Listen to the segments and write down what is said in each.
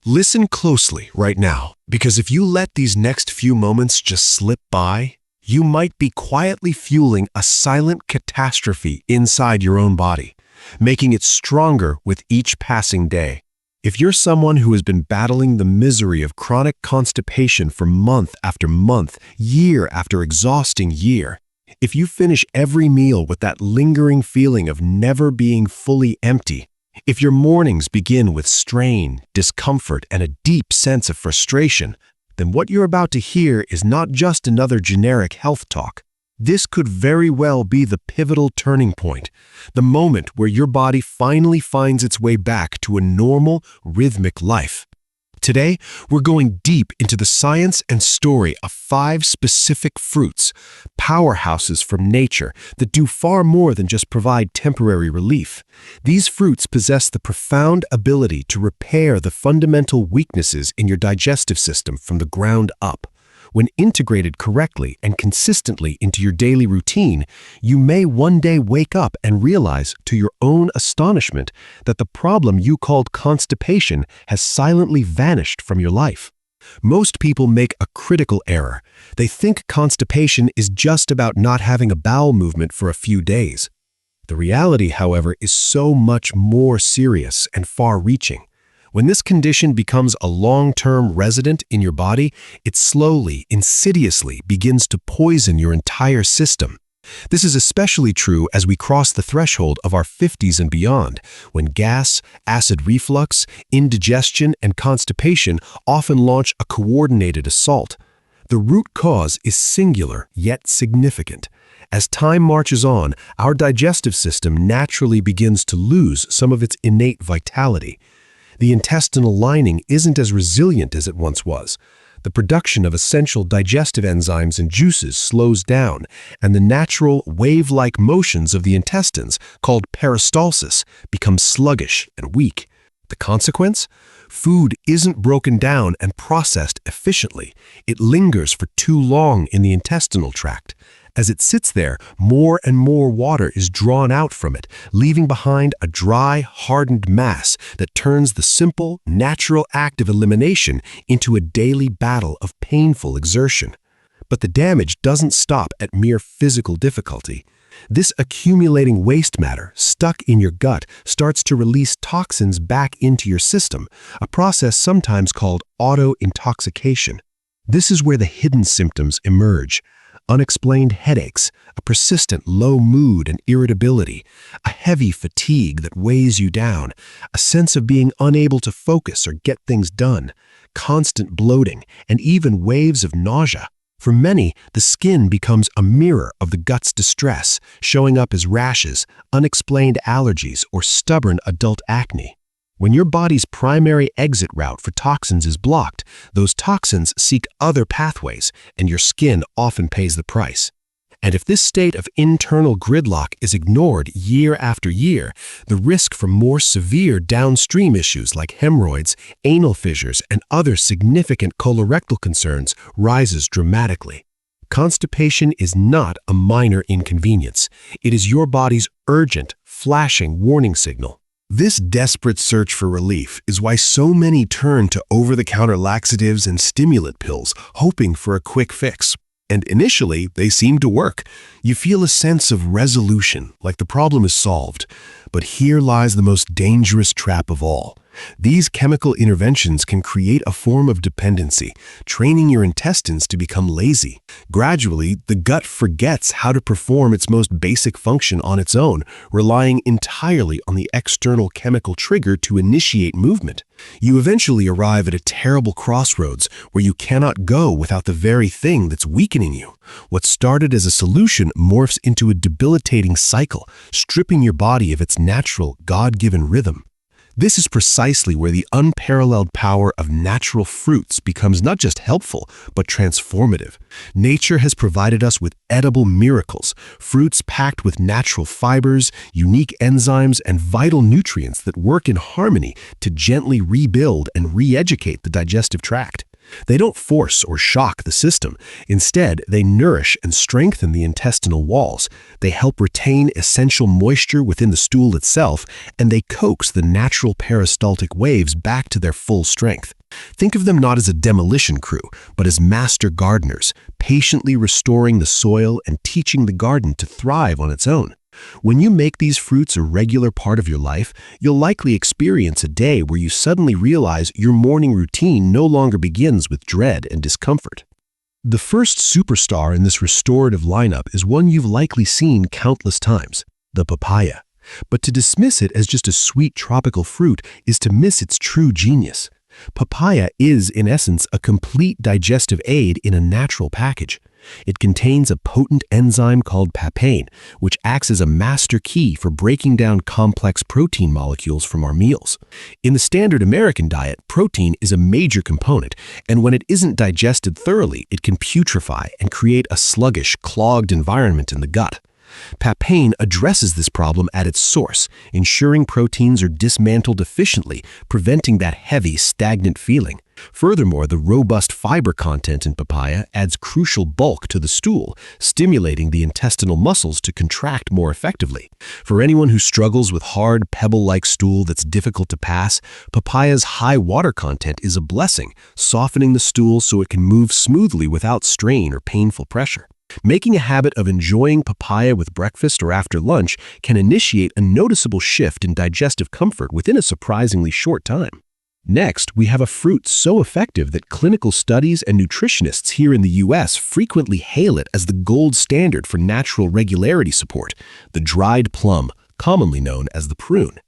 Listen closely right now, because if you let these next few moments just slip by, you might be quietly fueling a silent catastrophe inside your own body, making it stronger with each passing day. If you're someone who has been battling the misery of chronic constipation for month after month, year after exhausting year, if you finish every meal with that lingering feeling of never being fully empty, if your mornings begin with strain, discomfort, and a deep sense of frustration, then what you're about to hear is not just another generic health talk. This could very well be the pivotal turning point, the moment where your body finally finds its way back to a normal, rhythmic life. Today, we're going deep into the science and story of 5 specific fruits, powerhouses from nature that do far more than just provide temporary relief. These fruits possess the profound ability to repair the fundamental weaknesses in your digestive system from the ground up. When integrated correctly and consistently into your daily routine, you may one day wake up and realize, to your own astonishment, that the problem you called constipation has silently vanished from your life. Most people make a critical error. They think constipation is just about not having a bowel movement for a few days. The reality, however, is so much more serious and far-reaching. When this condition becomes a long-term resident in your body, it slowly, insidiously begins to poison your entire system. This is especially true as we cross the threshold of our 50s and beyond, when gas, acid reflux, indigestion, and constipation often launch a coordinated assault. The root cause is singular yet significant. As time marches on, our digestive system naturally begins to lose some of its innate vitality. The intestinal lining isn't as resilient as it once was. The production of essential digestive enzymes and juices slows down, and the natural wave-like motions of the intestines, called peristalsis, become sluggish and weak. The consequence? Food isn't broken down and processed efficiently. It lingers for too long in the intestinal tract. As it sits there, more and more water is drawn out from it, leaving behind a dry, hardened mass that turns the simple, natural act of elimination into a daily battle of painful exertion. But the damage doesn't stop at mere physical difficulty. This accumulating waste matter stuck in your gut starts to release toxins back into your system, a process sometimes called auto-intoxication. This is where the hidden symptoms emerge. Unexplained headaches, a persistent low mood and irritability, a heavy fatigue that weighs you down, a sense of being unable to focus or get things done, constant bloating, and even waves of nausea. For many, the skin becomes a mirror of the gut's distress, showing up as rashes, unexplained allergies, or stubborn adult acne. When your body's primary exit route for toxins is blocked, those toxins seek other pathways, and your skin often pays the price. And if this state of internal gridlock is ignored year after year, the risk for more severe downstream issues like hemorrhoids, anal fissures, and other significant colorectal concerns rises dramatically. Constipation is not a minor inconvenience. It is your body's urgent, flashing warning signal. This desperate search for relief is why so many turn to over-the-counter laxatives and stimulant pills, hoping for a quick fix. And initially, they seem to work. You feel a sense of resolution, like the problem is solved. But here lies the most dangerous trap of all. These chemical interventions can create a form of dependency, training your intestines to become lazy. Gradually, the gut forgets how to perform its most basic function on its own, relying entirely on the external chemical trigger to initiate movement. You eventually arrive at a terrible crossroads where you cannot go without the very thing that's weakening you. What started as a solution morphs into a debilitating cycle, stripping your body of its natural, God-given rhythm. This is precisely where the unparalleled power of natural fruits becomes not just helpful, but transformative. Nature has provided us with edible miracles, fruits packed with natural fibers, unique enzymes, and vital nutrients that work in harmony to gently rebuild and re-educate the digestive tract. They don't force or shock the system. Instead, they nourish and strengthen the intestinal walls. They help retain essential moisture within the stool itself, and they coax the natural peristaltic waves back to their full strength. Think of them not as a demolition crew, but as master gardeners, patiently restoring the soil and teaching the garden to thrive on its own. When you make these fruits a regular part of your life, you'll likely experience a day where you suddenly realize your morning routine no longer begins with dread and discomfort. The first superstar in this restorative lineup is one you've likely seen countless times, the papaya. But to dismiss it as just a sweet tropical fruit is to miss its true genius. Papaya is, in essence, a complete digestive aid in a natural package. It contains a potent enzyme called papain, which acts as a master key for breaking down complex protein molecules from our meals. In the standard American diet, protein is a major component, and when it isn't digested thoroughly, it can putrefy and create a sluggish, clogged environment in the gut. Papain addresses this problem at its source, ensuring proteins are dismantled efficiently, preventing that heavy, stagnant feeling. Furthermore, the robust fiber content in papaya adds crucial bulk to the stool, stimulating the intestinal muscles to contract more effectively. For anyone who struggles with hard, pebble-like stool that's difficult to pass, papaya's high water content is a blessing, softening the stool so it can move smoothly without strain or painful pressure. Making a habit of enjoying papaya with breakfast or after lunch can initiate a noticeable shift in digestive comfort within a surprisingly short time. Next, we have a fruit so effective that clinical studies and nutritionists here in the US frequently hail it as the gold standard for natural regularity support, the dried plum, commonly known as the prune.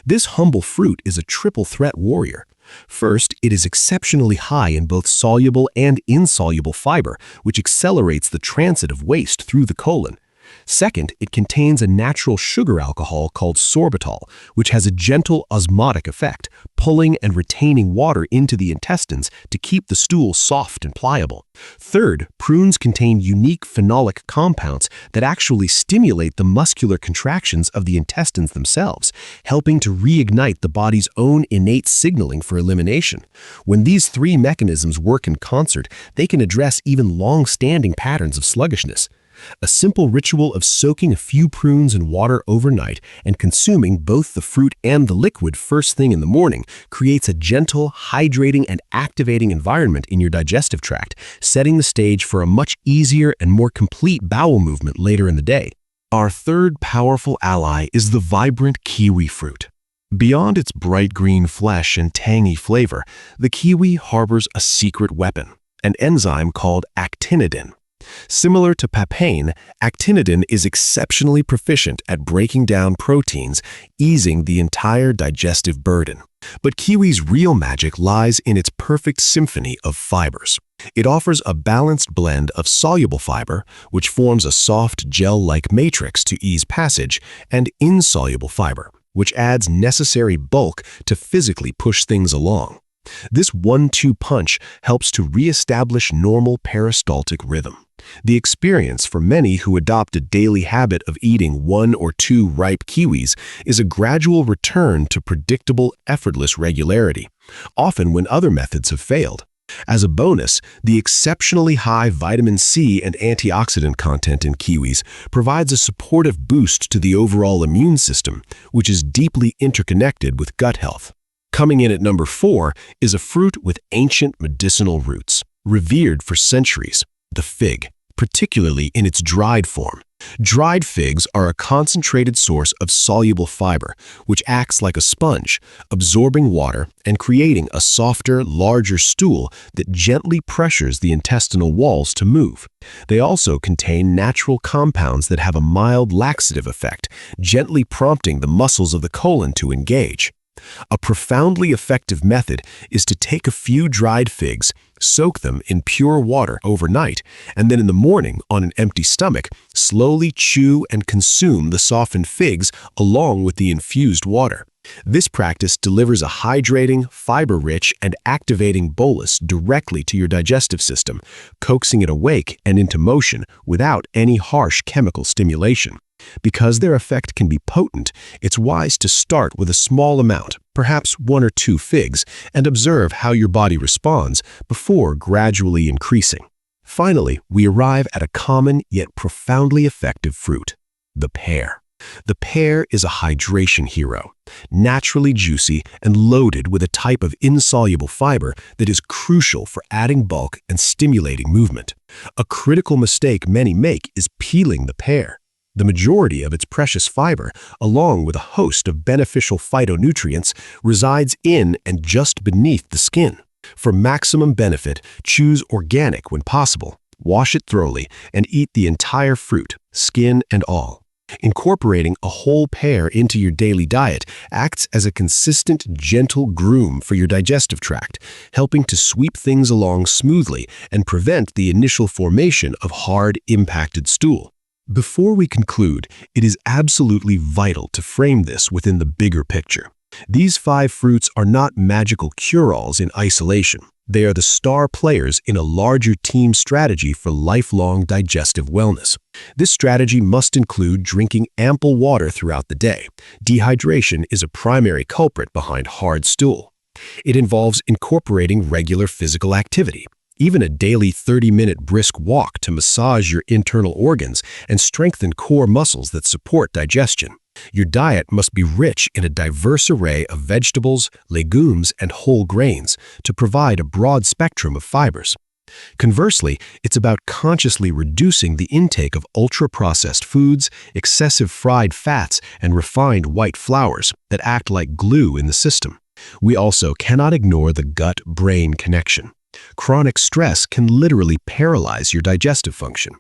This humble fruit is a triple threat warrior. First, it is exceptionally high in both soluble and insoluble fiber, which accelerates the transit of waste through the colon. Second, it contains a natural sugar alcohol called sorbitol, which has a gentle osmotic effect, pulling and retaining water into the intestines to keep the stool soft and pliable. Third, prunes contain unique phenolic compounds that actually stimulate the muscular contractions of the intestines themselves, helping to reignite the body's own innate signaling for elimination. When these three mechanisms work in concert, they can address even long-standing patterns of sluggishness. A simple ritual of soaking a few prunes in water overnight and consuming both the fruit and the liquid first thing in the morning creates a gentle, hydrating, and activating environment in your digestive tract, setting the stage for a much easier and more complete bowel movement later in the day. Our third powerful ally is the vibrant kiwi fruit. Beyond its bright green flesh and tangy flavor, the kiwi harbors a secret weapon, an enzyme called actinidin. Similar to papain, actinidin is exceptionally proficient at breaking down proteins, easing the entire digestive burden. But kiwi's real magic lies in its perfect symphony of fibers. It offers a balanced blend of soluble fiber, which forms a soft gel-like matrix to ease passage, and insoluble fiber, which adds necessary bulk to physically push things along. This 1-2 punch helps to reestablish normal peristaltic rhythm. The experience for many who adopt a daily habit of eating 1 or 2 ripe kiwis is a gradual return to predictable, effortless regularity, often when other methods have failed. As a bonus, the exceptionally high vitamin C and antioxidant content in kiwis provides a supportive boost to the overall immune system, which is deeply interconnected with gut health. Coming in at number 4 is a fruit with ancient medicinal roots, revered for centuries, the fig, particularly in its dried form. Dried figs are a concentrated source of soluble fiber, which acts like a sponge, absorbing water and creating a softer, larger stool that gently pressures the intestinal walls to move. They also contain natural compounds that have a mild laxative effect, gently prompting the muscles of the colon to engage. A profoundly effective method is to take a few dried figs, soak them in pure water overnight, and then in the morning, on an empty stomach, slowly chew and consume the softened figs along with the infused water. This practice delivers a hydrating, fiber-rich, and activating bolus directly to your digestive system, coaxing it awake and into motion without any harsh chemical stimulation. Because their effect can be potent, it's wise to start with a small amount, perhaps 1 or 2 figs, and observe how your body responds before gradually increasing. Finally, we arrive at a common yet profoundly effective fruit, the pear. The pear is a hydration hero, naturally juicy and loaded with a type of insoluble fiber that is crucial for adding bulk and stimulating movement. A critical mistake many make is peeling the pear. The majority of its precious fiber, along with a host of beneficial phytonutrients, resides in and just beneath the skin. For maximum benefit, choose organic when possible, wash it thoroughly, and eat the entire fruit, skin and all. Incorporating a whole pear into your daily diet acts as a consistent, gentle groom for your digestive tract, helping to sweep things along smoothly and prevent the initial formation of hard, impacted stool. Before we conclude, it is absolutely vital to frame this within the bigger picture. These 5 fruits are not magical cure-alls in isolation. They are the star players in a larger team strategy for lifelong digestive wellness. This strategy must include drinking ample water throughout the day. Dehydration is a primary culprit behind hard stool. It involves incorporating regular physical activity. Even a daily 30-minute brisk walk to massage your internal organs and strengthen core muscles that support digestion. Your diet must be rich in a diverse array of vegetables, legumes, and whole grains to provide a broad spectrum of fibers. Conversely, it's about consciously reducing the intake of ultra-processed foods, excessive fried fats, and refined white flours that act like glue in the system. We also cannot ignore the gut-brain connection. Chronic stress can literally paralyze your digestive function.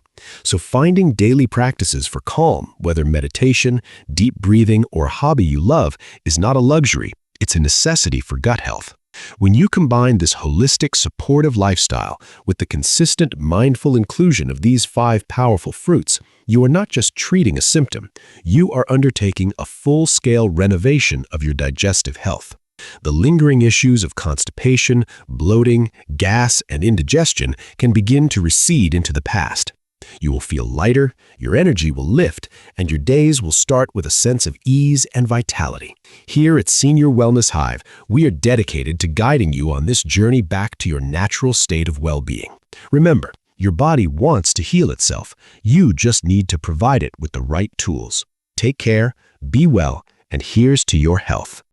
So finding daily practices for calm, whether meditation, deep breathing, or a hobby you love, is not a luxury, it's a necessity for gut health. When you combine this holistic, supportive lifestyle with the consistent, mindful inclusion of these 5 powerful fruits, you are not just treating a symptom, you are undertaking a full-scale renovation of your digestive health. The lingering issues of constipation, bloating, gas, and indigestion can begin to recede into the past. You will feel lighter, your energy will lift, and your days will start with a sense of ease and vitality. Here at Senior Wellness Hive, we are dedicated to guiding you on this journey back to your natural state of well-being. Remember, your body wants to heal itself. You just need to provide it with the right tools. Take care, be well, and here's to your health.